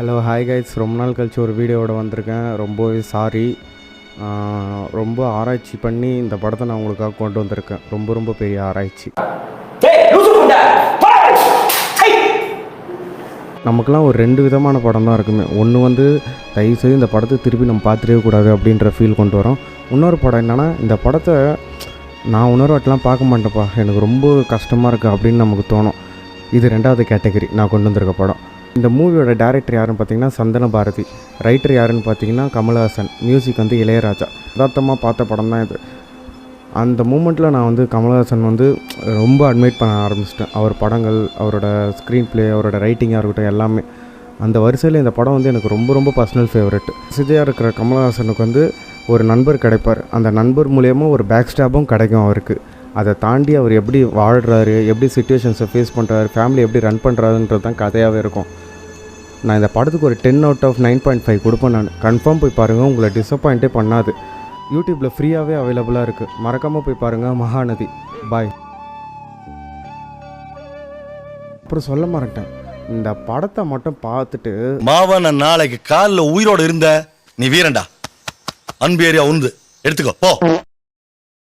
Hello hi guys, ரொம்ப நாள் கழிச்சு ஒரு வீடியோவோட வந்திருக்கேன். ரொம்பவே சாரி. ரொம்ப ஆராய்ச்சி பண்ணி இந்த படத்தை நான் உங்களுக்காக கொண்டு வந்திருக்கேன். ரொம்ப பெரிய ஆராய்ச்சி. நமக்குலாம் ஒரு 2 விதமான படம் தான் இருக்குமே. ஒன்று வந்து தயவுசெய்து இந்த படத்தை திருப்பி நம்ம பார்த்துடவே கூடாது அப்படின்ற ஃபீல் கொண்டு வரோம். இன்னொரு படம் என்னென்னா, இந்த படத்தை நான் இன்னொரு வாட்டிலாம் பார்க்க மாட்டேன்ப்பா, எனக்கு ரொம்ப கஷ்டமாக இருக்குது அப்படின்னு நமக்கு தோணும். இது 2வது கேட்டகரி நான் கொண்டு வந்திருக்க படம். இந்த மூவியோட டைரக்டர் யாருன்னு பார்த்தீங்கன்னா சந்தன பாரதி, ரைட்டர் யாருன்னு பார்த்தீங்கன்னா கமல்ஹாசன், மியூசிக் வந்து இளையராஜா. யதார்த்தமாக பார்த்த படம் தான் இது. அந்த மூமெண்ட்டில் நான் வந்து கமல்ஹாசன் வந்து ரொம்ப அட்மைட் பண்ண ஆரம்பிச்சிட்டேன். அவர் படங்கள், அவரோட ஸ்க்ரீன் ப்ளே, அவரோட ரைட்டிங்காக இருக்கட்டும், எல்லாமே. அந்த வரிசையில் இந்த படம் வந்து எனக்கு ரொம்ப பர்சனல் ஃபேவரெட். சிஜையாக இருக்கிற கமல்ஹாசனுக்கு வந்து ஒரு நண்பர் கிடைப்பார். அந்த நண்பர் மூலயமா ஒரு பேக் ஸ்டாப்பும் கிடைக்கும் அவருக்கு. அதை தாண்டி அவர் எப்படி வாழ்கிறாரு, எப்படி சிச்சுவேஷன்ஸை ஃபேஸ் பண்ணுறாரு, ஃபேமிலி எப்படி ரன் பண்ணுறாருன்றது தான் கதையாகவே இருக்கும். நான் இந்த படத்துக்கு ஒரு 10 out of 9.5 கொடுப்பேன். நான் கன்ஃபார்ம் போய் பாருங்கள், உங்களை டிசப்பாயிண்ட்டே பண்ணாது. யூடியூப்பில் ஃப்ரீயாகவே அவைலபிளாக இருக்குது. மறக்காமல் போய் பாருங்கள். மகாநதி. பாய். அப்புறம் சொல்ல மாட்டேன், இந்த படத்தை மட்டும் பார்த்துட்டு மாவன நாளைக்கு காலில் உயிரோடு இருந்த நீ வீரண்டா, அன்பு ஏரியா உந்து எடுத்துக்கோ போ.